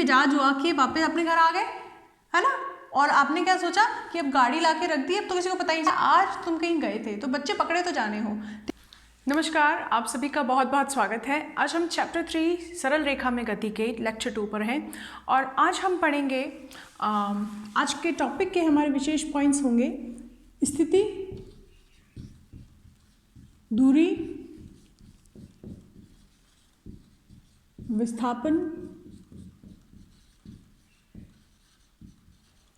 मिजाज हुआ कि वापस अपने घर आ गए, है ना, और आपने क्या सोचा कि अब गाड़ी ला के रख दी, अब तो किसी को पता ही नहीं आज तुम कहीं गए थे, तो बच्चे पकड़े तो जाने हो। नमस्कार, आप सभी का बहुत बहुत स्वागत है। आज हम चैप्टर 3 सरल रेखा में गति के लेक्चर 2 पर हैं और आज हम पढ़ेंगे आज के टॉपिक के हमारे विशेष पॉइंट्स होंगे स्थिति, दूरी, विस्थापन,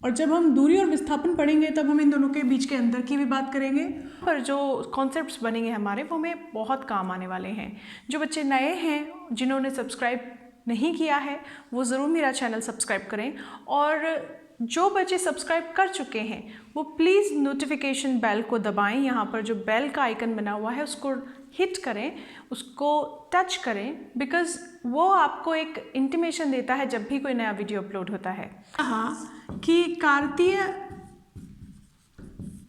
और जब हम दूरी और विस्थापन पढ़ेंगे तब हम इन दोनों के बीच के अंतर की भी बात करेंगे। पर जो कॉन्सेप्ट्स बनेंगे हमारे वो हमें बहुत काम आने वाले हैं। जो बच्चे नए हैं, जिन्होंने सब्सक्राइब नहीं किया है, वो ज़रूर मेरा चैनल सब्सक्राइब करें, और जो बच्चे सब्सक्राइब कर चुके हैं वो प्लीज़ नोटिफिकेशन बेल को दबाएं। यहाँ पर जो बेल का आइकन बना हुआ है उसको हिट करें, उसको टच करें, बिकॉज़ वो आपको एक इंटीमेशन देता है जब भी कोई नया वीडियो अपलोड होता है। कहा कि कार्तीय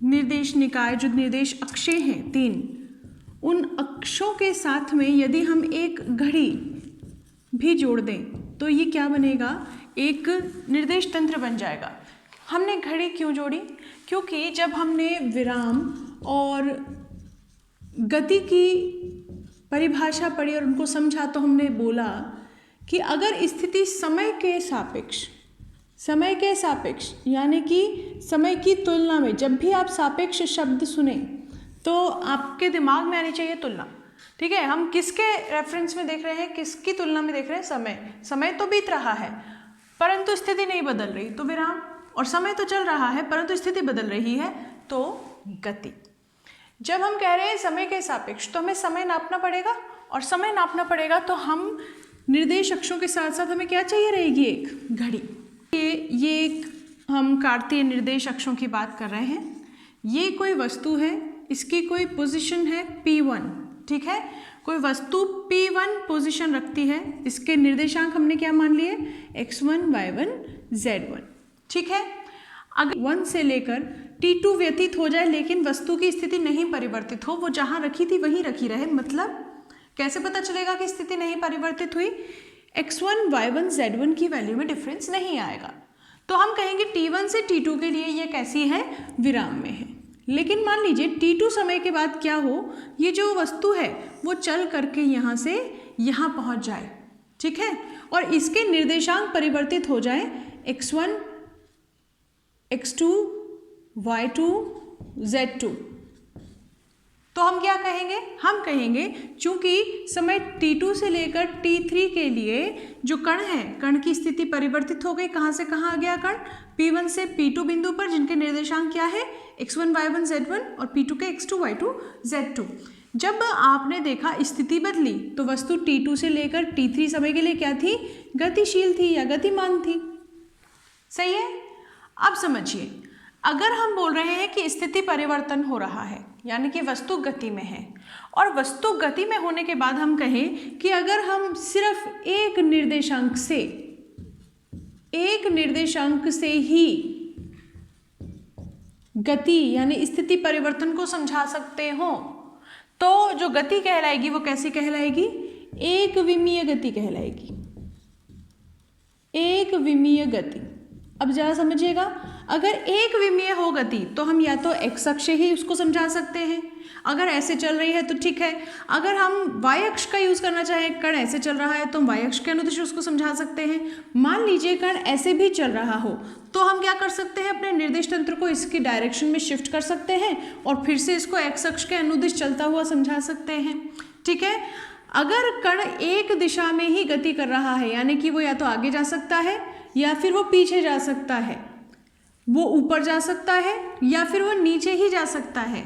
निर्देश निकाय जो निर्देश अक्षे हैं 3, उन अक्षों के साथ में यदि हम एक घड़ी भी जोड़ दें तो ये क्या बनेगा, एक निर्देश तंत्र बन जाएगा। हमने घड़ी क्यों जोड़ी? क्योंकि जब हमने विराम और गति की परिभाषा पढ़ी और उनको समझा तो हमने बोला कि अगर स्थिति समय के सापेक्ष यानी कि समय की तुलना में, जब भी आप सापेक्ष शब्द सुने तो आपके दिमाग में आनी चाहिए तुलना। ठीक है, हम किसके रेफरेंस में देख रहे हैं, किसकी तुलना में देख रहे हैं? समय तो बीत रहा है परंतु स्थिति नहीं बदल रही, तो विराम, और समय तो चल रहा है परंतु स्थिति बदल रही है, तो गति। जब हम कह रहे हैं समय के सापेक्ष तो हमें समय नापना पड़ेगा, और समय नापना पड़ेगा तो हम निर्देश अक्षों के साथ साथ हमें क्या चाहिए रहेगी, एक घड़ी। ये एक हम कार्तीय निर्देश अक्षों की बात कर रहे हैं। ये कोई वस्तु है, इसकी कोई पोजीशन है P1, ठीक है, कोई वस्तु P1 पोजीशन रखती है, इसके निर्देशांक हमने क्या मान लिए, x1, y1, z1, ठीक है। अगर 1 से लेकर T2 व्यतीत हो जाए लेकिन वस्तु की स्थिति नहीं परिवर्तित हो, वो जहाँ रखी थी वहीं रखी रहे, मतलब कैसे पता चलेगा कि स्थिति नहीं परिवर्तित हुई? x1, y1, z1 की वैल्यू में डिफरेंस नहीं आएगा, तो हम कहेंगे T1 से T2 के लिए ये कैसी है, विराम में है। लेकिन मान लीजिए T2 समय के बाद क्या हो, ये जो वस्तु है वो चल करके यहाँ से यहाँ पहुँच जाए, ठीक है, और इसके निर्देशांक परिवर्तित हो जाए x1, x2, y2, z2, तो हम क्या कहेंगे? हम कहेंगे चूंकि समय T2 से लेकर T3 के लिए जो कण है, कण की स्थिति परिवर्तित हो गई, कहाँ से कहाँ आ गया कण, P1 से P2 बिंदु पर, जिनके निर्देशांक क्या है, x1, y1, z1, और P2 के x2, y2, z2। जब आपने देखा स्थिति बदली तो वस्तु T2 से लेकर T3 समय के लिए क्या थी, गतिशील थी या गतिमान थी, सही है। अब समझिए, अगर हम बोल रहे हैं कि स्थिति परिवर्तन हो रहा है यानी कि वस्तु गति में है, और वस्तु गति में होने के बाद हम कहें कि अगर हम सिर्फ एक निर्देशांक से ही गति यानी स्थिति परिवर्तन को समझा सकते हो, तो जो गति कहलाएगी वो कैसी कहलाएगी, एक विमीय गति कहलाएगी, एक विमीय गति। अब जरा समझिएगा, अगर एक विमीय हो गति तो हम या तो x अक्ष ही उसको समझा सकते हैं, अगर ऐसे चल रही है तो ठीक है, अगर हम y अक्ष का यूज़ करना चाहें, कण ऐसे चल रहा है तो हम y अक्ष के अनुदिश उसको समझा सकते हैं। मान लीजिए कण ऐसे भी चल रहा हो तो हम क्या कर सकते हैं, अपने निर्देश तंत्र को इसकी डायरेक्शन में शिफ्ट कर सकते हैं और फिर से इसको x अक्ष के अनुदिश चलता हुआ समझा सकते हैं, ठीक है। अगर कण एक दिशा में ही गति कर रहा है यानी कि वो या तो आगे जा सकता है या फिर वो पीछे जा सकता है, वो ऊपर जा सकता है या फिर वो नीचे ही जा सकता है,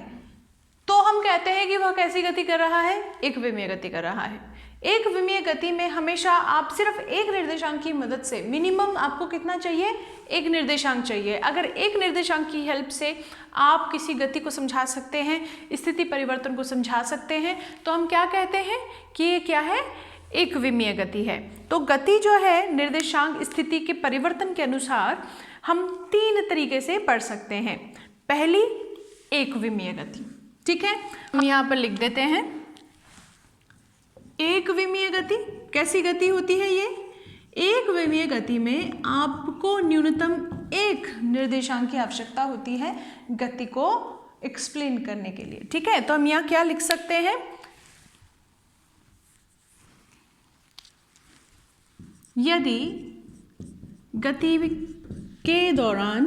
तो हम कहते हैं कि वह कैसी गति कर रहा है, एक विमीय गति कर रहा है। एक विमीय गति में हमेशा आप सिर्फ एक निर्देशांक की मदद से, मिनिमम आपको कितना चाहिए, एक निर्देशांक चाहिए। अगर एक निर्देशांक की हेल्प से आप किसी गति को समझा सकते हैं, स्थिति परिवर्तन को समझा सकते हैं, तो हम क्या कहते हैं कि ये क्या है, एक विमीय गति है। तो गति जो है निर्देशांक स्थिति के परिवर्तन के अनुसार हम 3 तरीके से पढ़ सकते हैं। पहली, एक विमीय गति, ठीक है, हम यहाँ पर लिख देते हैं एक विमीय गति। कैसी गति होती है ये? एक विमीय गति में आपको न्यूनतम एक निर्देशांक की आवश्यकता होती है गति को एक्सप्लेन करने के लिए। ठीक है, तो हम यहाँ क्या लिख सकते हैं, यदि गति के दौरान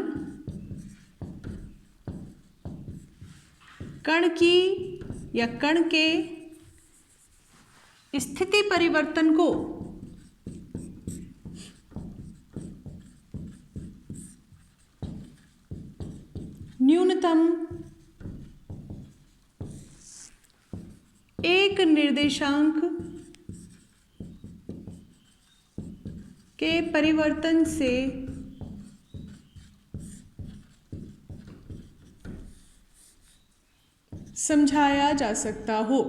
कण की या कण के स्थिति परिवर्तन को न्यूनतम एक निर्देशांक के परिवर्तन से समझाया जा सकता हो।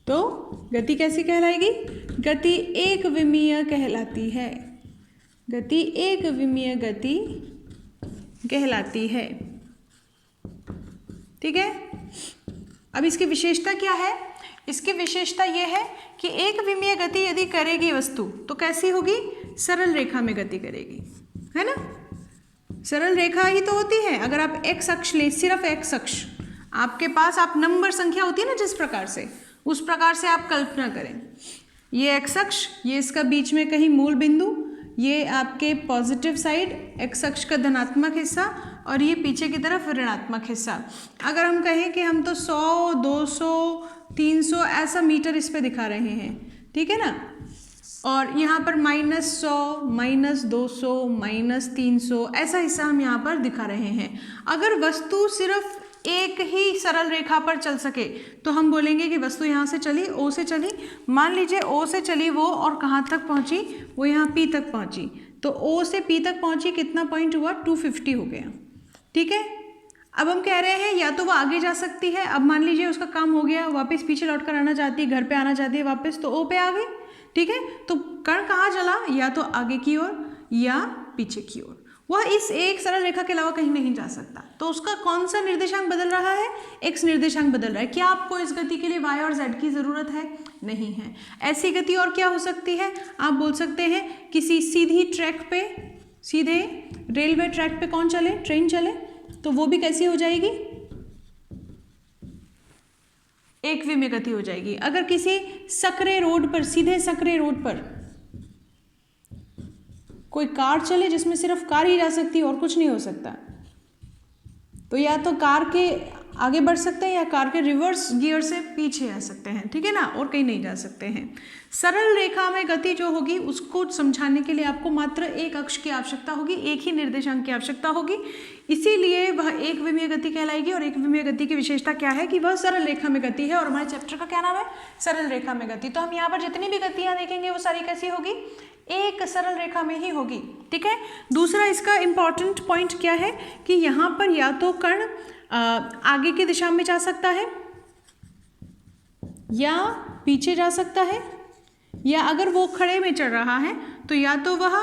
तो गति कैसी कहलाएगी, गति एक विमीय कहलाती है, गति एक विमीय गति कहलाती है। ठीक है, अब इसकी विशेषता क्या है, इसकी विशेषता यह है कि एक विमीय गति यदि करेगी वस्तु तो कैसी होगी, सरल रेखा में गति करेगी, है ना। सरल रेखा ही तो होती है। अगर आप एक्स अक्ष लें, सिर्फ एक्स अक्ष, आपके पास आप नंबर संख्या होती है ना जिस प्रकार से, उस प्रकार से आप कल्पना करें, ये एक्स अक्ष, ये इसका बीच में कहीं मूल बिंदु, ये आपके पॉजिटिव साइड एक्स अक्ष का धनात्मक हिस्सा और ये पीछे की तरफ ऋणात्मक हिस्सा। अगर हम कहें कि हम तो 100, 200, 300 ऐसा मीटर इस पे दिखा रहे हैं, ठीक है ना, और यहाँ पर -100, -200, -300 ऐसा हिस्सा हम यहाँ पर दिखा रहे हैं। अगर वस्तु सिर्फ एक ही सरल रेखा पर चल सके तो हम बोलेंगे कि वस्तु यहाँ से चली, ओ से चली, मान लीजिए ओ से चली वो और कहाँ तक पहुँची, वो यहाँ पी तक पहुँची, तो ओ से पी तक पहुँची, कितना पॉइंट हुआ, 250 हो गया। ठीक है, अब हम कह रहे हैं या तो वो आगे जा सकती है, अब मान लीजिए उसका काम हो गया, वापस पीछे लौट कर आना चाहती है, घर पे आना चाहती है वापस, तो ओ पे आ गई। ठीक है, तो कण कहाँ चला, या तो आगे की ओर या पीछे की ओर, वह इस एक सरल रेखा के अलावा कहीं नहीं जा सकता। तो उसका कौन सा निर्देशांक बदल रहा है, एक्स निर्देशांक बदल रहा है। क्या आपको इस गति के लिए वाई और जेड की ज़रूरत है, नहीं है। ऐसी गति और क्या हो सकती है, आप बोल सकते हैं किसी सीधी ट्रैक पे, सीधे रेलवे ट्रैक पे कौन चले, ट्रेन चले, तो वो भी कैसी हो जाएगी, एक विमीय गति हो जाएगी। अगर किसी सकरे रोड पर, सीधे सकरे रोड पर कोई कार चले जिसमें सिर्फ कार ही जा सकती है और कुछ नहीं हो सकता, तो या तो कार के आगे बढ़ सकते हैं या कार के रिवर्स गियर से पीछे आ सकते हैं, ठीक है ना, और कहीं नहीं जा सकते हैं। सरल रेखा में गति जो होगी उसको समझाने के लिए आपको मात्र एक अक्ष की आवश्यकता होगी, एक ही निर्देशांक की आवश्यकता होगी, इसीलिए वह एक विमीय गति कहलाएगी। और एक विमीय गति की विशेषता क्या है कि वह सरल रेखा में गति है, और हमारे चैप्टर का क्या नाम है, सरल रेखा में गति। तो हम यहाँ पर जितनी भी गतियाँ देखेंगे वो सारी कैसी होगी, एक सरल रेखा में ही होगी। ठीक है, दूसरा इसका इम्पॉर्टेंट पॉइंट क्या है कि यहाँ पर या तो कण आगे की दिशा में जा सकता है या पीछे जा सकता है, या अगर वो खड़े में चल रहा है तो या तो वह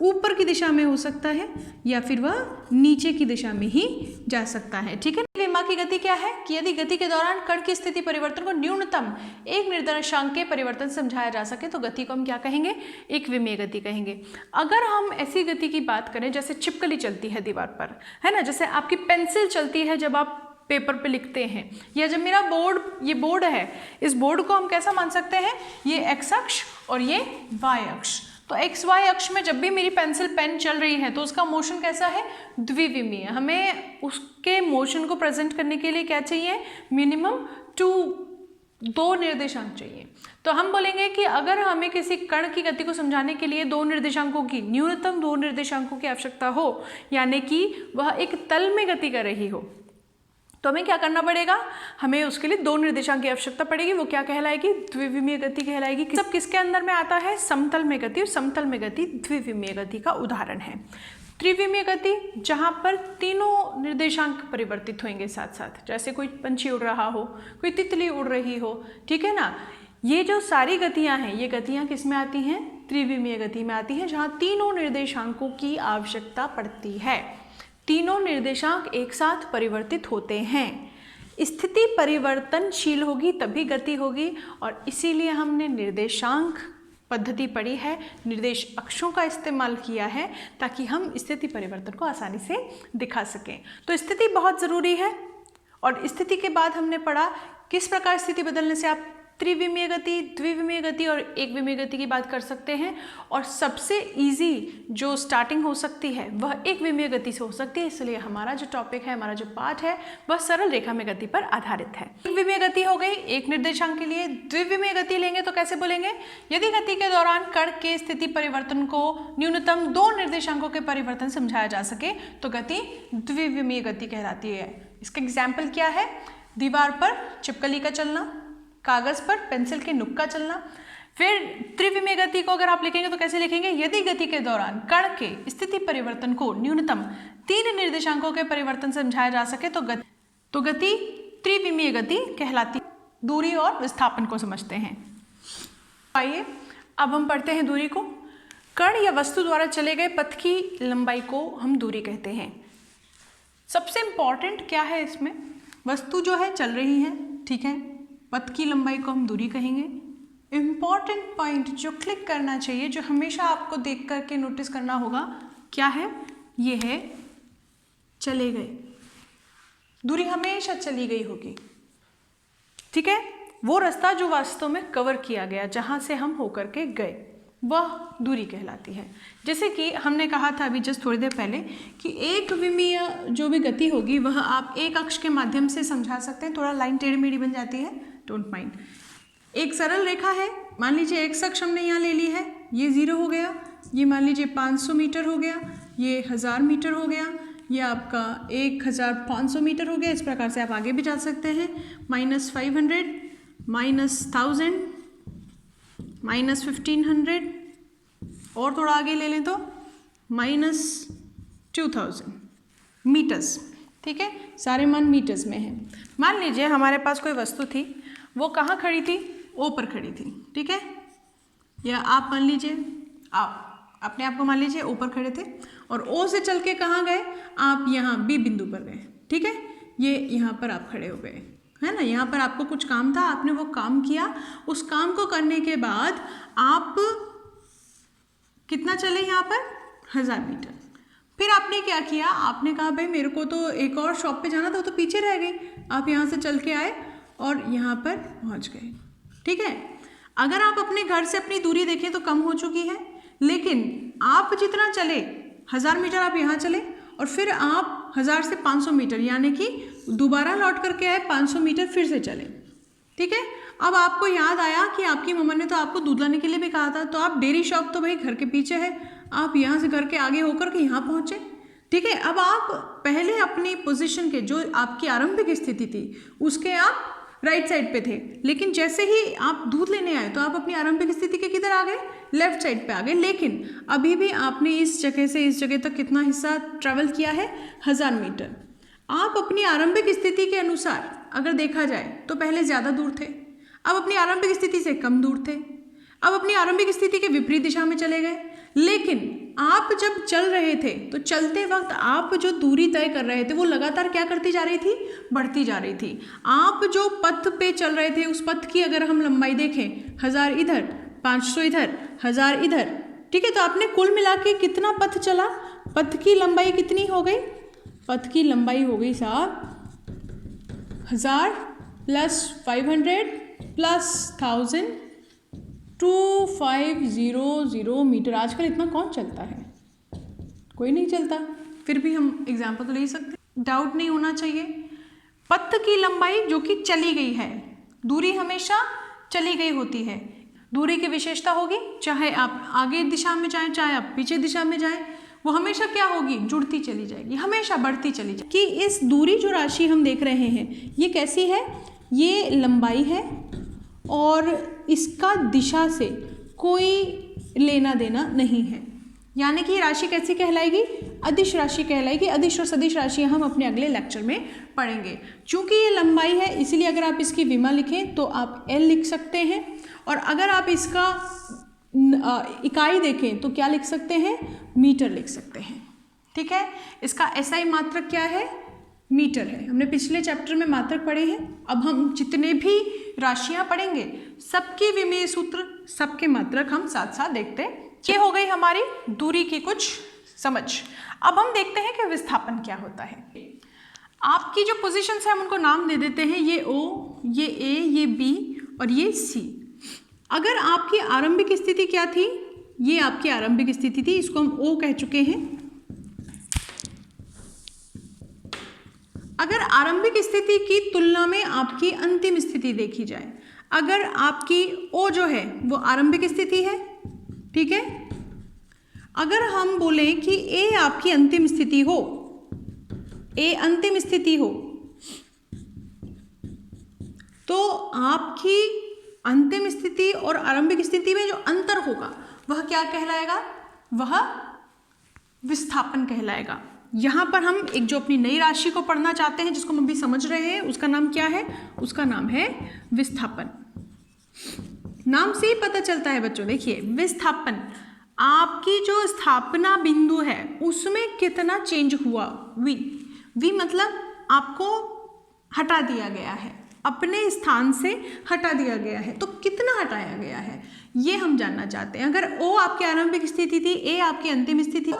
ऊपर की दिशा में हो सकता है या फिर वह नीचे की दिशा में ही जा सकता है। ठीक है, विमा की गति क्या है कि यदि गति के दौरान कण की स्थिति परिवर्तन को न्यूनतम एक निर्देशांक के परिवर्तन से समझाया जा सके तो गति को हम क्या कहेंगे, एक विमीय गति कहेंगे। अगर हम ऐसी गति की बात करें जैसे छिपकली चलती है दीवार पर, है ना, जैसे आपकी पेंसिल चलती है जब आप पेपर पे लिखते हैं, या जब मेरा बोर्ड, ये बोर्ड है, इस बोर्ड को हम कैसा मान सकते हैं, ये एक्स अक्ष और ये वाई अक्ष। तो एक्स वाई अक्ष में जब भी मेरी पेंसिल पेन चल रही है तो उसका मोशन कैसा है, द्विविमीय। हमें उसके मोशन को प्रेजेंट करने के लिए क्या चाहिए, मिनिमम दो निर्देशांक चाहिए। तो हम बोलेंगे कि अगर हमें किसी कण की गति को समझाने के लिए दो निर्देशांकों की, न्यूनतम दो निर्देशांकों की आवश्यकता हो, यानी कि वह एक तल में गति कर रही हो, तो हमें क्या करना पड़ेगा, हमें उसके लिए दो निर्देशांक की आवश्यकता पड़ेगी। वो क्या कहलाएगी, द्विविमीय गति कहलाएगी। सब किसके अंदर में आता है, समतल में गति, और समतल में गति द्विविमीय गति का उदाहरण है। त्रिविमीय गति जहाँ पर तीनों निर्देशांक परिवर्तित होंगे साथ साथ, जैसे कोई पंछी उड़ रहा हो, कोई तितली उड़ रही हो, ठीक है ना, ये जो सारी गतियाँ हैं, ये गतियाँ किस में आती हैं, त्रिविमीय गति में आती हैं, जहाँ तीनों निर्देशांकों की आवश्यकता पड़ती है। तीनों निर्देशांक एक साथ परिवर्तित होते हैं। स्थिति परिवर्तनशील होगी तभी गति होगी, और इसीलिए हमने निर्देशांक पद्धति पढ़ी है, निर्देश अक्षों का इस्तेमाल किया है ताकि हम स्थिति परिवर्तन को आसानी से दिखा सकें। तो स्थिति बहुत ज़रूरी है। और स्थिति के बाद हमने पढ़ा किस प्रकार स्थिति बदलने से आप त्रिविमीय गति, द्विविमीय गति और एक विमीय गति की बात कर सकते हैं। और सबसे इजी जो स्टार्टिंग हो सकती है वह एक विमीय गति से हो सकती है, इसलिए हमारा जो टॉपिक है, हमारा जो पाठ है वह सरल रेखा में गति पर आधारित है। एक विमीय गति हो गई एक निर्देशांक के लिए। द्विविमीय गति लेंगे तो कैसे बोलेंगे? यदि गति के दौरान कण के स्थिति परिवर्तन को न्यूनतम 2 निर्देशांकों के परिवर्तन समझाया जा सके तो गति द्विविमीय गति कहलाती है। इसका एग्जाम्पल क्या है? दीवार पर छिपकली का चलना, कागज पर पेंसिल के नुक का चलना। फिर त्रिविमीय गति को अगर आप लिखेंगे तो कैसे लिखेंगे? यदि गति के दौरान कण के स्थिति परिवर्तन को न्यूनतम 3 निर्देशांकों के परिवर्तन समझाया जा सके तो गति त्रिविमीय गति कहलाती। दूरी और विस्थापन को समझते हैं। आइए अब हम पढ़ते हैं दूरी को। कण या वस्तु द्वारा चले गए पथ की लंबाई को हम दूरी कहते हैं। सबसे इंपॉर्टेंट क्या है इसमें? वस्तु जो है चल रही है, ठीक है, पथ की लंबाई को हम दूरी कहेंगे। इम्पॉर्टेंट पॉइंट जो क्लिक करना चाहिए, जो हमेशा आपको देख करके नोटिस करना होगा, क्या है? ये है चले गए। दूरी हमेशा चली गई होगी, ठीक है। वो रास्ता जो वास्तव में कवर किया गया, जहाँ से हम होकर के गए, वह दूरी कहलाती है। जैसे कि हमने कहा था अभी जस्ट थोड़ी देर पहले कि एक विमीय जो भी गति होगी वह आप एक अक्ष के माध्यम से समझा सकते हैं। थोड़ा लाइन टेढ़ी मेढ़ी बन जाती है, डोंट माइंड। एक सरल रेखा है, मान लीजिए एक अक्ष हमने यहाँ ले ली है, ये 0 हो गया, ये मान लीजिए 500 मीटर हो गया, ये 1000 मीटर हो गया, ये आपका 1500 मीटर हो गया। इस प्रकार से आप आगे भी जा सकते हैं। -500, -1000, -1500 और थोड़ा आगे ले लें तो -2000 मीटर्स, ठीक है। सारे मान मीटर्स में हैं। मान लीजिए हमारे पास कोई वस्तु थी, वो कहाँ खड़ी थी? ओ पर खड़ी थी, ठीक है। या आप मान लीजिए, आप अपने आप को मान लीजिए ओ पर खड़े थे और ओ से चल के कहाँ गए? आप यहाँ बी बिंदु पर गए, ठीक है। ये यहाँ पर आप खड़े हो गए, है ना। यहाँ पर आपको कुछ काम था, आपने वो काम किया। उस काम को करने के बाद आप कितना चले? यहाँ पर 1000 मीटर। फिर आपने क्या किया? आपने कहा भाई मेरे को तो एक और शॉप पे जाना था, तो पीछे रह गई। आप यहाँ से चल के आए और यहाँ पर पहुँच गए, ठीक है। अगर आप अपने घर से अपनी दूरी देखें तो कम हो चुकी है, लेकिन आप जितना चले 1000 मीटर आप यहाँ चले और फिर आप 1000 से 500 मीटर, यानी कि दोबारा लौट करके आए, 500 मीटर फिर से चले, ठीक है। अब आपको याद आया कि आपकी मम्मा ने तो आपको दूध लाने के लिए भी कहा था, तो आप डेयरी शॉप तो भाई घर के पीछे है, आप यहाँ से घर के आगे होकर के यहाँ पहुँचे, ठीक है। अब आप पहले अपनी पोजीशन के, जो आपकी आरंभिक स्थिति थी, उसके आप राइट साइड पे थे, लेकिन जैसे ही आप दूध लेने आए तो आप अपनी आरंभिक स्थिति के किधर आ गए? लेफ्ट साइड पे आ गए। लेकिन अभी भी आपने इस जगह से इस जगह तक कितना हिस्सा ट्रैवल किया है? 1000 मीटर। आप अपनी आरंभिक स्थिति के अनुसार अगर देखा जाए तो पहले ज़्यादा दूर थे, अब अपनी आरंभिक स्थिति से कम दूर थे, अब अपनी आरंभिक स्थिति के विपरीत दिशा में चले गए। लेकिन आप जब चल रहे थे तो चलते वक्त आप जो दूरी तय कर रहे थे वो लगातार क्या करती जा रही थी? बढ़ती जा रही थी। आप जो पथ पे चल रहे थे उस पथ की अगर हम लंबाई देखें, 1000 इधर, 500 इधर, 1000 इधर, ठीक है। तो आपने कुल मिला के कितना पथ चला? पथ की लंबाई कितनी हो गई? पथ की लंबाई हो गई साहब 1000 + 500 + 1000, 2500 मीटर। आजकल इतना कौन चलता है? कोई नहीं चलता। फिर भी हम एग्जाम्पल तो ले सकते, डाउट नहीं होना चाहिए। पथ की लंबाई जो कि चली गई है, दूरी हमेशा चली गई होती है। दूरी की विशेषता होगी, चाहे आप आगे दिशा में जाएं, चाहे आप पीछे दिशा में जाएं, वो हमेशा क्या होगी? जुड़ती चली जाएगी, हमेशा बढ़ती चली जाएगी। कि इस दूरी जो राशि हम देख रहे हैं ये कैसी है? ये लंबाई है और इसका दिशा से कोई लेना देना नहीं है, यानी कि राशि कैसी कहलाएगी? अदिश राशि कहलाएगी। अदिश और सदिश राशियाँ हम अपने अगले लेक्चर में पढ़ेंगे। चूँकि ये लंबाई है इसलिए अगर आप इसकी विमा लिखें तो आप L लिख सकते हैं, और अगर आप इसका इकाई देखें तो क्या लिख सकते हैं? मीटर लिख सकते हैं, ठीक है। इसका SI मात्रक क्या है? मीटर है। हमने पिछले चैप्टर में मात्रक पढ़े हैं। अब हम जितने भी राशियां पढ़ेंगे सबकी विमेय सूत्र, सबके मात्रक हम साथ साथ देखते हैं। ये हो गई हमारी दूरी की कुछ समझ। अब हम देखते हैं कि विस्थापन क्या होता है। आपकी जो पोजीशंस है हम उनको नाम दे देते हैं, ये O, ये A, ये B और ये C। अगर आपकी आरंभिक स्थिति क्या थी, ये आपकी आरंभिक स्थिति थी, इसको हम O कह चुके हैं। अगर आरंभिक स्थिति की तुलना में आपकी अंतिम स्थिति देखी जाए, अगर आपकी O जो है वो आरंभिक स्थिति है, ठीक है। अगर हम बोलें कि A आपकी अंतिम स्थिति हो, A अंतिम स्थिति हो, तो आपकी अंतिम स्थिति और आरंभिक स्थिति में जो अंतर होगा वह क्या कहलाएगा, वह विस्थापन कहलाएगा। यहाँ पर हम एक जो अपनी नई राशि को पढ़ना चाहते हैं, जिसको हम अभी समझ रहे हैं, उसका नाम क्या है, उसका नाम है विस्थापन। नाम से ही पता चलता है बच्चों, देखिए विस्थापन आपकी जो स्थापना बिंदु है उसमें कितना चेंज हुआ, वी मतलब आपको हटा दिया गया है, अपने स्थान से हटा दिया गया है, तो कितना हटाया गया है ये हम जानना चाहते हैं। अगर O आपकी आरंभिक स्थिति थी, A आपकी अंतिम स्थिति,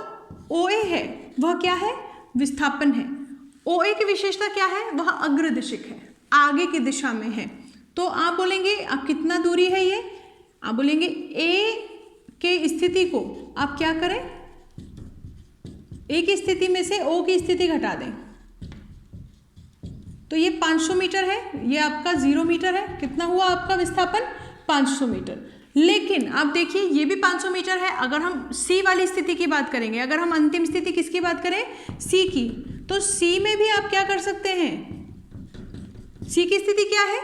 OA है वह क्या है, विस्थापन है। OA की विशेषता क्या है, वह अग्रदिशिक है, आगे की दिशा में है। तो आप बोलेंगे अब कितना दूरी है ये, आप बोलेंगे A के स्थिति को आप क्या करें, A की स्थिति में से O की स्थिति घटा दें, तो ये 500 मीटर है, ये आपका 0 मीटर है। कितना हुआ आपका विस्थापन, 500 मीटर। लेकिन आप देखिए ये भी 500 मीटर है। अगर हम C वाली स्थिति की बात करेंगे, अगर हम अंतिम स्थिति किसकी बात करें, C की, तो C में भी आप क्या कर सकते हैं, C की स्थिति क्या है,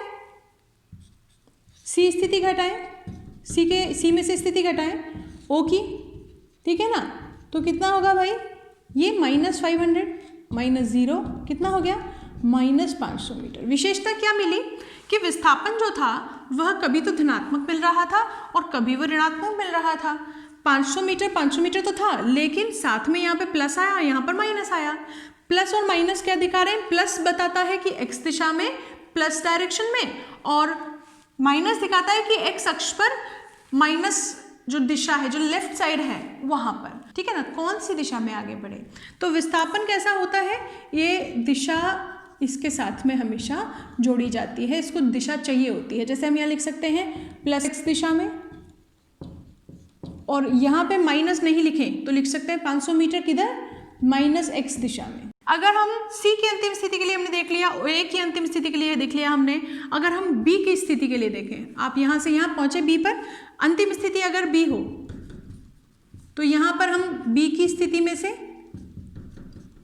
C स्थिति घटाएं, C में से स्थिति घटाएं O की, ठीक है ना। तो कितना होगा भाई, ये -500 -0 कितना हो गया, -500 मीटर। विशेषता क्या मिली कि विस्थापन जो था वह कभी तो धनात्मक मिल रहा था और कभी वह ऋणात्मक मिल रहा था। 500 मीटर तो था, लेकिन साथ में यहाँ पे प्लस आया, यहाँ पर माइनस आया। प्लस और माइनस क्या दिखा रहे हैं, प्लस बताता है कि x दिशा में, प्लस डायरेक्शन में, और माइनस दिखाता है कि x अक्ष पर माइनस जो दिशा है, जो लेफ्ट साइड है वहाँ पर, ठीक है ना, कौन सी दिशा में आगे बढ़े। तो विस्थापन कैसा होता है, ये दिशा इसके साथ में हमेशा जोड़ी जाती है, इसको दिशा चाहिए होती है। जैसे हम यहाँ लिख सकते हैं +x दिशा में, और यहाँ पे माइनस नहीं लिखें तो लिख सकते हैं 500 मीटर किधर, -x दिशा में। अगर हम C की अंतिम स्थिति के लिए हमने देख लिया, A की अंतिम स्थिति के लिए देख लिया हमने, अगर हम B की स्थिति के लिए देखें, आप यहाँ से यहाँ पहुँचे B पर, अंतिम स्थिति अगर B हो तो यहाँ पर हम B की स्थिति में से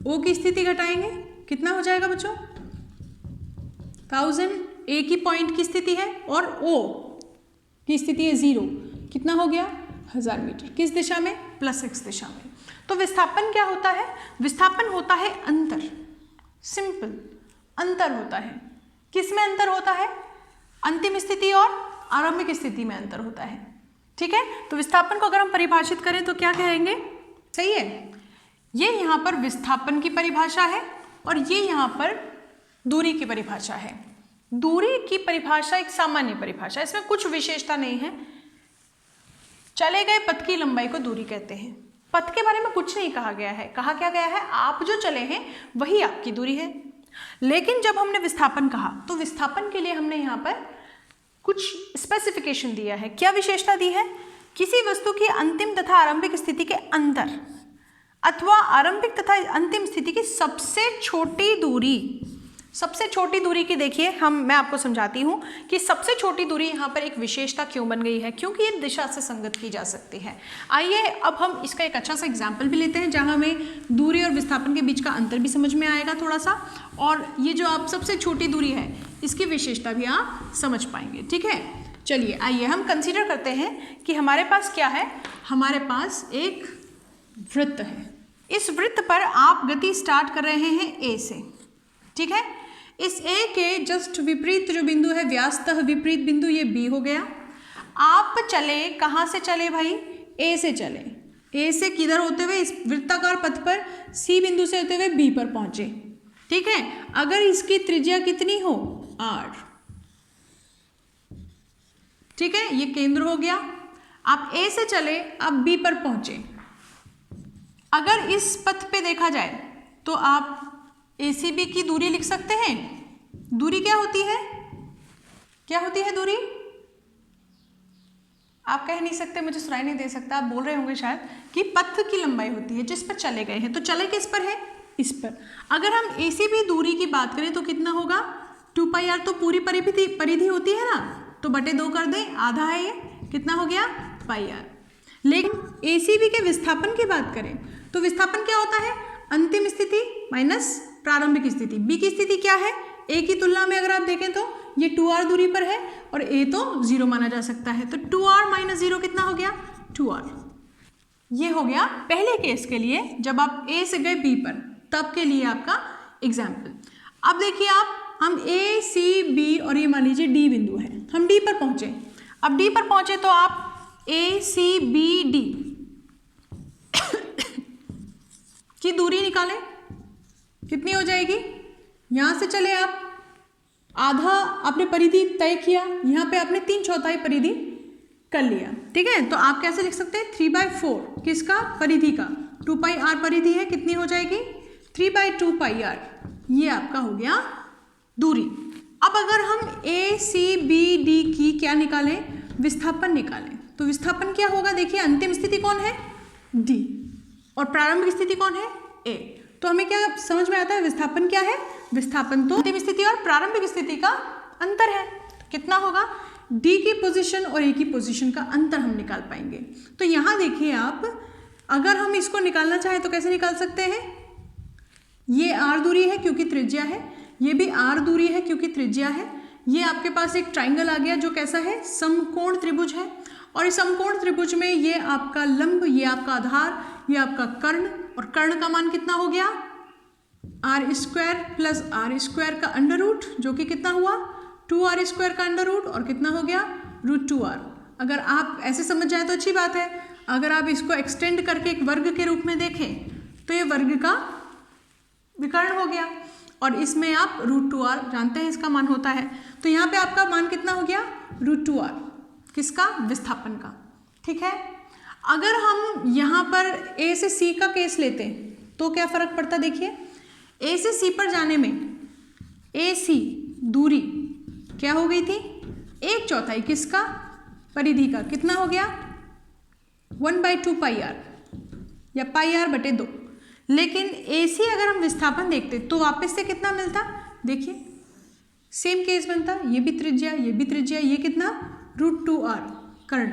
O की स्थिति घटाएंगे, कितना हो जाएगा बच्चों, 1000। A की पॉइंट की स्थिति है और O की स्थिति है 0, कितना हो गया, 1000 मीटर। किस दिशा में, +x दिशा में। तो विस्थापन क्या होता है, विस्थापन होता है अंतर, सिंपल अंतर होता है। किस में अंतर होता है, अंतिम स्थिति और आरंभिक स्थिति में अंतर होता है, ठीक है। तो विस्थापन को अगर हम परिभाषित करें तो क्या कहेंगे, सही है, ये यहाँ पर विस्थापन की परिभाषा है और ये यहाँ पर दूरी की परिभाषा है। दूरी की परिभाषा एक सामान्य परिभाषा, इसमें कुछ विशेषता नहीं है। चले गए पथ की लंबाई को दूरी कहते हैं। पथ के बारे में कुछ नहीं कहा गया है, कहा क्या गया है, आप जो चले हैं वही आपकी दूरी है। लेकिन जब हमने विस्थापन कहा तो विस्थापन के लिए हमने यहाँ पर कुछ स्पेसिफिकेशन दिया है। क्या विशेषता दी है, किसी वस्तु की अंतिम तथा आरंभिक स्थिति के अंतर अथवा आरंभिक तथा अंतिम स्थिति की सबसे छोटी दूरी, सबसे छोटी दूरी की देखिए मैं आपको समझाती हूँ कि सबसे छोटी दूरी यहाँ पर एक विशेषता क्यों बन गई है, क्योंकि ये दिशा से संगत की जा सकती है। आइए अब हम इसका एक अच्छा सा एग्जाम्पल भी लेते हैं, जहाँ हमें दूरी और विस्थापन के बीच का अंतर भी समझ में आएगा थोड़ा सा, और ये जो आप सबसे छोटी दूरी है इसकी विशेषता भी आप समझ पाएंगे, ठीक है। चलिए आइए हम कंसिडर करते हैं कि हमारे पास क्या है, हमारे पास एक वृत्त है। इस वृत्त पर आप गति स्टार्ट कर रहे हैं A से, ठीक है। इस A के जस्ट विपरीत जो बिंदु है, व्यासतः विपरीत बिंदु, ये B हो गया। आप चले, कहाँ से चले भाई, A से चले। A से किधर होते हुए, इस वृत्ताकार पथ पर C बिंदु से होते हुए B पर पहुँचे, ठीक है। अगर इसकी त्रिज्या कितनी हो, r, ठीक है, ये केंद्र हो गया। आप A से चले, अब B पर पहुंचे। अगर इस पथ पे देखा जाए तो आप ACB की दूरी लिख सकते हैं। दूरी क्या होती है, क्या होती है दूरी? आप कह नहीं सकते, मुझे सुनाई नहीं दे सकता, आप बोल रहे होंगे शायद कि पथ की लंबाई होती है जिस पर चले गए हैं। तो चले किस पर है, इस पर। अगर हम ACB दूरी की बात करें तो कितना होगा, 2πr, तो पूरी परिधि होती है ना, तो बटे 2 कर दें, आधा है ये, कितना हो गया, πr। लेकिन ACB के विस्थापन की बात करें तो विस्थापन क्या होता है, अंतिम स्थिति माइनस प्रारंभिक स्थिति। B की स्थिति क्या है, A की तुलना में अगर आप देखें तो ये 2r दूरी पर है और A तो 0 माना जा सकता है, तो 2r माइनस 0 कितना हो गया, 2r। ये हो गया पहले केस के लिए, जब आप A से गए B पर, तब के लिए आपका एग्जाम्पल। अब देखिए आप, हम A, C, B और ये मान लीजिए D बिंदु है, हम D पर पहुंचे। अब D पर पहुंचे तो आप A, C, B, D की दूरी निकालें, कितनी हो जाएगी। यहाँ से चले आप, आधा आपने परिधि तय किया, यहाँ पे आपने 3/4 परिधि कर लिया, ठीक है। तो आप कैसे लिख सकते हैं, 3/4 किसका, परिधि का, 2πr परिधि है, कितनी हो जाएगी, 3/2πr। ये आपका हो गया दूरी। अब अगर हम ACBD की क्या निकालें, विस्थापन निकालें, तो विस्थापन क्या होगा, देखिए अंतिम स्थिति कौन है, D, और प्रारंभिक स्थिति कौन है, A। तो हमें क्या समझ में आता है, विस्थापन क्या है, विस्थापन तो अंतिम स्थिति और प्रारंभिक स्थिति का अंतर है। तो कितना होगा, D की पोजीशन और A की पोजीशन का अंतर हम निकाल पाएंगे। तो यहाँ देखिए आप, अगर हम इसको निकालना चाहें तो कैसे निकाल सकते हैं, ये r दूरी है क्योंकि त्रिज्या है, ये भी r दूरी है क्योंकि त्रिज्या है। ये आपके पास एक ट्राइंगल आ गया जो कैसा है, समकोण त्रिभुज है, और इस समकोण त्रिभुज में ये आपका लंब, ये आपका आधार, ये आपका कर्ण, और कर्ण का मान कितना हो गया, r² प्लस r² का अंडर रूट, जो कि कितना हुआ, 2r² का अंडर रूट, और कितना हो गया, √2r। अगर आप ऐसे समझ जाए तो अच्छी बात है, अगर आप इसको एक्सटेंड करके एक वर्ग के रूप में देखें तो ये वर्ग का विकर्ण हो गया, और इसमें आप √2r जानते हैं इसका मान होता है। तो यहाँ पे आपका मान कितना हो गया, √2r, किसका, विस्थापन का, ठीक है। अगर हम यहाँ पर A से C का केस लेते हैं तो क्या फर्क पड़ता, देखिए A से C पर जाने में AC दूरी क्या हो गई थी, 1/4 किसका, परिधि का, कितना हो गया, 1/2πr या πr/2। लेकिन AC अगर हम विस्थापन देखते तो वापस से कितना मिलता, देखिए सेम केस बनता, ये भी त्रिज्या, ये भी त्रिज्या, ये कितना, √2r कर्ण,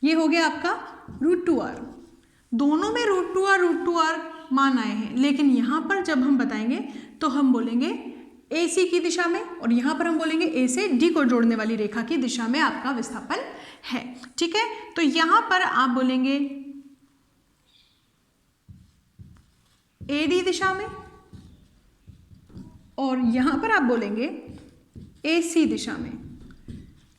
ये हो गया आपका √2r। दोनों में √2r मान आए हैं, लेकिन यहाँ पर जब हम बताएंगे तो हम बोलेंगे AC की दिशा में, और यहाँ पर हम बोलेंगे A से D को जोड़ने वाली रेखा की दिशा में आपका विस्थापन है, ठीक है। तो यहाँ पर आप बोलेंगे AD दिशा में, और यहाँ पर आप बोलेंगे AC दिशा में।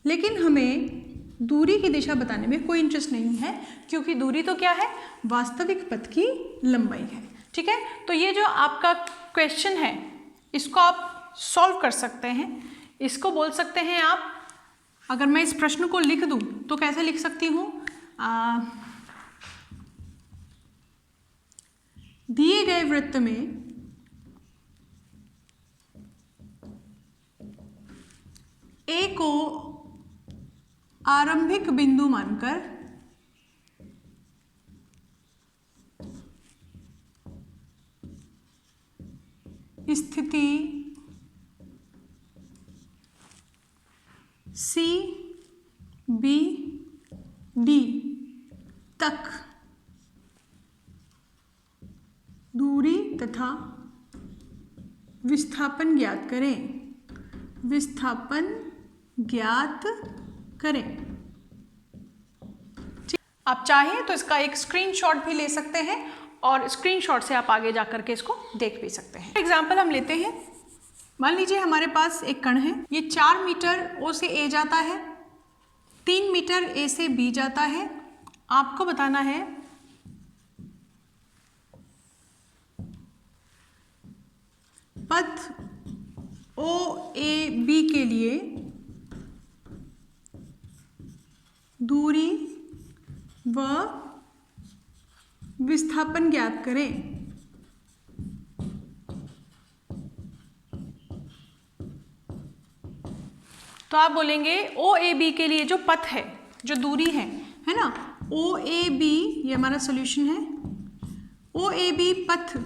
लेकिन हमें दूरी की दिशा बताने में कोई इंटरेस्ट नहीं है, क्योंकि दूरी तो क्या है, वास्तविक पथ की लंबाई है, ठीक है। तो ये जो आपका क्वेश्चन है, इसको आप सॉल्व कर सकते हैं। इसको बोल सकते हैं आप, अगर मैं इस प्रश्न को लिख दूं तो कैसे लिख सकती हूँ, दिए गए वृत्त में A को आरंभिक बिंदु मानकर स्थिति C, B, D तक दूरी तथा विस्थापन ज्ञात करें, विस्थापन ज्ञात करें। आप चाहें तो इसका एक स्क्रीनशॉट भी ले सकते हैं, और स्क्रीनशॉट से आप आगे जाकर के इसको देख भी सकते हैं। एग्जाम्पल हम लेते हैं, मान लीजिए हमारे पास एक कण है, ये 4 मीटर O से A जाता है, 3 मीटर A से B जाता है। आपको बताना है पथ ओ ए बी के लिए दूरी व विस्थापन ज्ञात करें। तो आप बोलेंगे ओ ए बी के लिए जो पथ है, जो दूरी है ना, ओ ए बी, ये हमारा सॉल्यूशन है। ओ ए बी पथ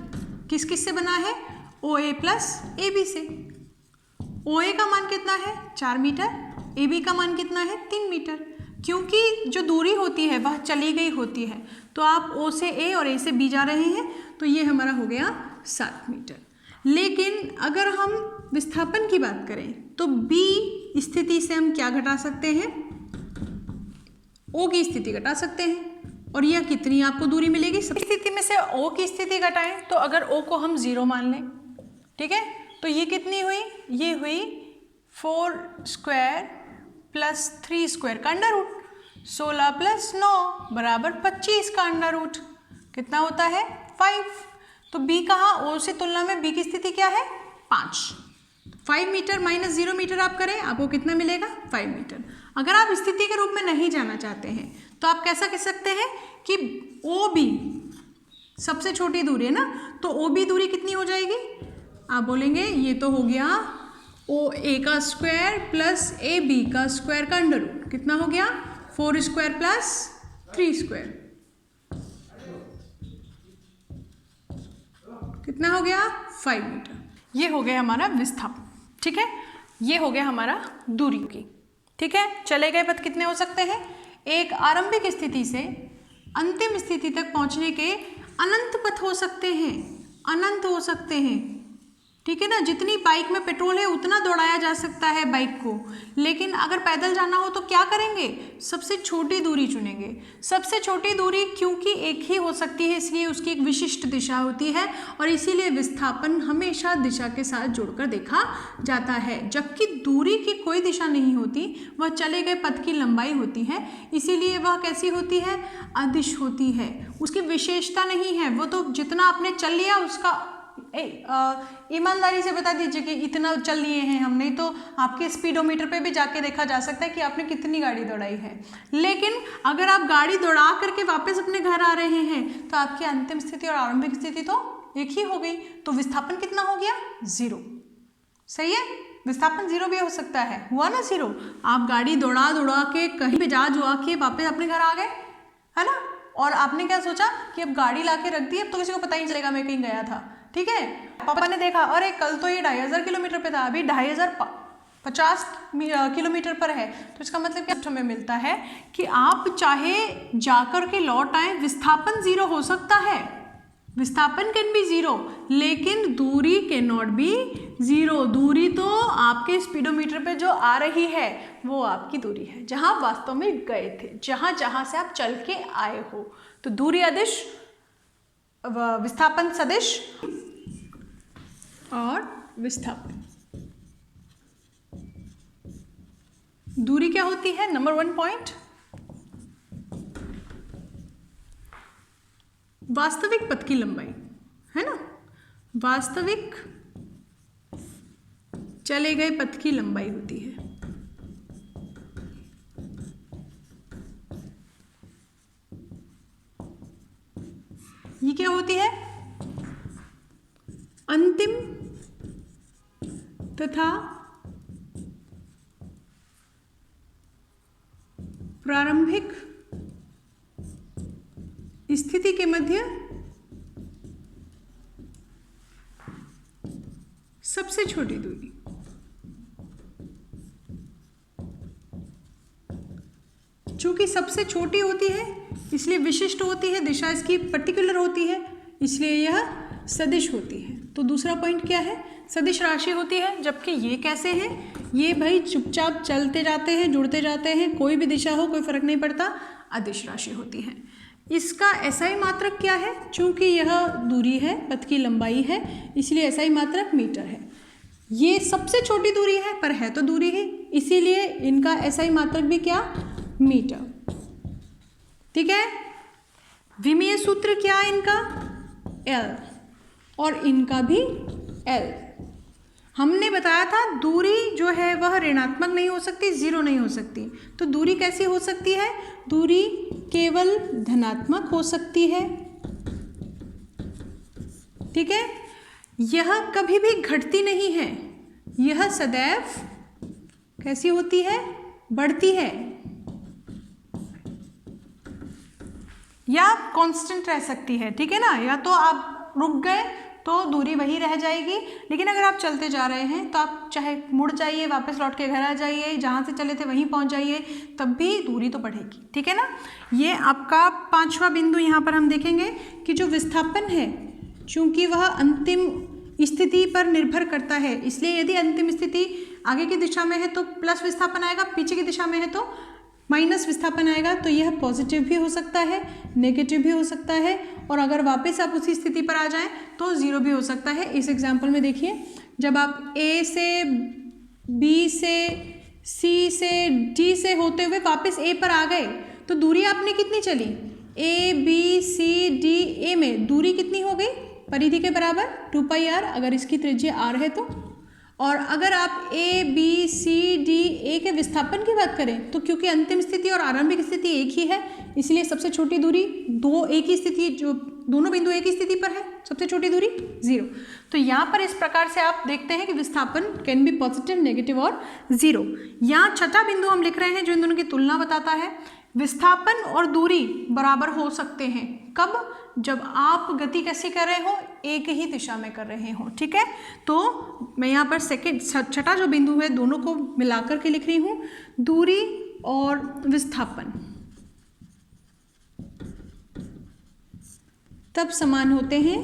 किस किस से बना है? ओ ए प्लस ए बी से। ओ ए का मान कितना है? 4 मीटर। ए बी का मान कितना है? 3 मीटर। क्योंकि जो दूरी होती है वह चली गई होती है, तो आप ओ से ए और ए से बी जा रहे हैं, तो ये हमारा हो गया 7 मीटर। लेकिन अगर हम विस्थापन की बात करें तो बी स्थिति से हम क्या घटा सकते हैं? ओ की स्थिति घटा सकते हैं। और यह कितनी आपको दूरी मिलेगी? सब स्थिति में से ओ की स्थिति घटाएं तो अगर ओ को हम 0 मान लें, ठीक है, तो ये कितनी हुई? ये हुई 4 स्क्वायर प्लस 3 स्क्वायर का अंडर रूट। 16 प्लस 9 बराबर 25 का अंडर रूट। कितना होता है? 5। तो बी कहाँ? ओ से तुलना में बी की स्थिति क्या है? 5। 5 मीटर माइनस 0 मीटर आप करें, आपको कितना मिलेगा? 5 मीटर। अगर आप स्थिति के रूप में नहीं जाना चाहते हैं तो आप कैसा कह सकते हैं कि ओ बी सबसे छोटी दूरी है ना, तो ओ बी दूरी कितनी हो जाएगी? आप बोलेंगे ये तो हो गया ओ ए का स्क्वायर प्लस ए बी का स्क्वायर का अंडर रूट। कितना हो गया? 4 स्क्वायर प्लस 3 स्क्वायर। कितना हो गया? 5 मीटर। ये हो गया हमारा विस्थापन, ठीक है। ये हो गया हमारा दूरी की, ठीक है। चले गए पथ कितने हो सकते हैं? एक आरंभिक स्थिति से अंतिम स्थिति तक पहुंचने के अनंत पथ हो सकते हैं, अनंत हो सकते हैं, ठीक है ना। जितनी बाइक में पेट्रोल है उतना दौड़ाया जा सकता है बाइक को, लेकिन अगर पैदल जाना हो तो क्या करेंगे? सबसे छोटी दूरी चुनेंगे। सबसे छोटी दूरी क्योंकि एक ही हो सकती है, इसलिए उसकी एक विशिष्ट दिशा होती है और इसीलिए विस्थापन हमेशा दिशा के साथ जोड़कर देखा जाता है। जबकि दूरी की कोई दिशा नहीं होती, वह चले गए पथ की लंबाई होती है, इसीलिए वह कैसी होती है? अदिश होती है। उसकी विशेषता नहीं है, वो तो जितना आपने चल लिया उसका ईमानदारी से बता दीजिए कि इतना चल लिए हैं हम, नहीं तो आपके स्पीडोमीटर पे भी जाके देखा जा सकता है कि आपने कितनी गाड़ी दौड़ाई है। लेकिन अगर आप गाड़ी दौड़ा करके वापस अपने घर आ रहे हैं तो आपकी अंतिम स्थिति और आरंभिक स्थिति तो एक ही हो गई, तो विस्थापन कितना हो गया? 0। सही है, विस्थापन 0 भी हो सकता है। हुआ ना 0? आप गाड़ी दौड़ा दौड़ा के कहीं पे जा जुआ के वापस अपने घर आ गए, है ना, और आपने क्या सोचा कि अब गाड़ी ला के रख दी, अब तो किसी को पता ही नहीं चलेगा मैं कहीं गया था, ठीक है। पापा ने देखा अरे कल तो ये 2500 किलोमीटर पे था, अभी 2550 किलोमीटर पर है, तो इसका मतलब क्या हमें मिलता है कि आप चाहे जाकर के लौट आए, विस्थापन 0 हो सकता है, विस्थापन कैन बी 0, लेकिन दूरी कैन नॉट बी 0। दूरी तो आपके स्पीडोमीटर पे जो आ रही है वो आपकी दूरी है, जहां वास्तव में गए थे, जहां जहां से आप चल के आए हो। तो दूरी अदिश, विस्थापन सदिश और विस्थापन। दूरी क्या होती है? नंबर 1 पॉइंट, वास्तविक पथ की लंबाई, है ना, वास्तविक चले गए पथ की लंबाई होती है। ये क्या होती है? अंतिम तथा प्रारंभिक स्थिति के मध्य सबसे छोटी दूरी। चूंकि सबसे छोटी होती है इसलिए विशिष्ट होती है, दिशा इसकी पर्टिकुलर होती है, इसलिए यह सदिश होती है। तो दूसरा पॉइंट क्या है? सदिश राशि होती है। जबकि ये कैसे है? ये भाई चुपचाप चलते जाते हैं, जुड़ते जाते हैं, कोई भी दिशा हो कोई फर्क नहीं पड़ता, अदिश राशि होती है। इसका एसआई मात्रक क्या है? चूंकि यह दूरी है, पथ की लंबाई है, इसलिए एसआई मात्रक मीटर है। ये सबसे छोटी दूरी है पर है तो दूरी ही, इसीलिए इनका एसआई मात्रक भी क्या? मीटर। ठीक है। विमीय सूत्र क्या है इनका? एल, और इनका भी एल। हमने बताया था दूरी जो है वह ऋणात्मक नहीं हो सकती, जीरो नहीं हो सकती। तो दूरी कैसी हो सकती है? दूरी केवल धनात्मक हो सकती है, ठीक है। यह कभी भी घटती नहीं है, यह सदैव कैसी होती है? बढ़ती है, या कांस्टेंट रह सकती है, ठीक है ना। या तो आप रुक गए तो दूरी वही रह जाएगी, लेकिन अगर आप चलते जा रहे हैं तो आप चाहे मुड़ जाइए, वापस लौट के घर आ जाइए, जहाँ से चले थे वहीं पहुँच जाइए, तब भी दूरी तो बढ़ेगी, ठीक है ना। ये आपका 5वां बिंदु यहाँ पर हम देखेंगे कि जो विस्थापन है, चूंकि वह अंतिम स्थिति पर निर्भर करता है, इसलिए यदि अंतिम स्थिति आगे की दिशा में है तो प्लस विस्थापन आएगा, पीछे की दिशा में है तो माइनस विस्थापन आएगा। तो यह पॉजिटिव भी हो सकता है, नेगेटिव भी हो सकता है, और अगर वापस आप उसी स्थिति पर आ जाएं तो जीरो भी हो सकता है। इस एग्जाम्पल में देखिए, जब आप ए से बी से सी से डी से होते हुए वापस ए पर आ गए तो दूरी आपने कितनी चली? ए बी सी डी, ए में दूरी कितनी हो गई? परिधि के बराबर 2πr, अगर इसकी त्रिज्या r है तो। और अगर आप A B C D A के विस्थापन की बात करें तो क्योंकि अंतिम स्थिति और आरंभिक स्थिति एक ही है, इसलिए सबसे छोटी दूरी दो एक ही स्थिति, जो दोनों बिंदु एक ही स्थिति पर है, सबसे छोटी दूरी 0। तो यहाँ पर इस प्रकार से आप देखते हैं कि विस्थापन कैन बी पॉजिटिव, नेगेटिव और 0। यहाँ छठा बिंदु हम लिख रहे हैं जो इन दोनों की तुलना बताता है। विस्थापन और दूरी बराबर हो सकते हैं कब? जब आप गति कैसी कर रहे हो? एक ही दिशा में कर रहे हो, ठीक है। तो मैं यहाँ पर छठा जो बिंदु है दोनों को मिलाकर के लिख रही हूँ, दूरी और विस्थापन तब समान होते हैं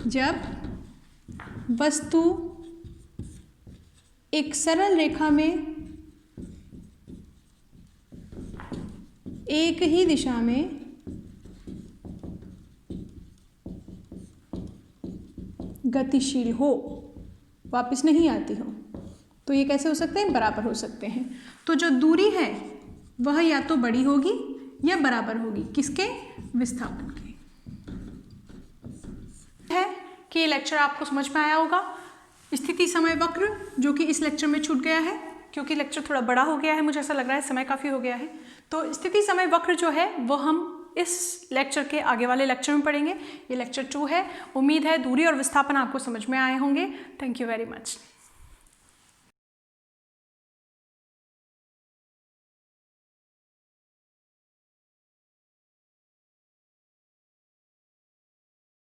जब वस्तु एक सरल रेखा में एक ही दिशा में गतिशील हो, वापस नहीं आती हो। तो ये कैसे हो सकते हैं? बराबर हो सकते हैं। तो जो दूरी है वह या तो बड़ी होगी या बराबर होगी, किसके? विस्थापन के। है कि ये लेक्चर आपको समझ में आया होगा। स्थिति समय वक्र जो कि इस लेक्चर में छूट गया है, क्योंकि लेक्चर थोड़ा बड़ा हो गया है, मुझे ऐसा लग रहा है समय काफ़ी हो गया है। तो स्थिति समय वक्र जो है वो हम इस लेक्चर के आगे वाले लेक्चर में पढ़ेंगे। ये लेक्चर 2 है। उम्मीद है दूरी और विस्थापन आपको समझ में आए होंगे। Thank you very much.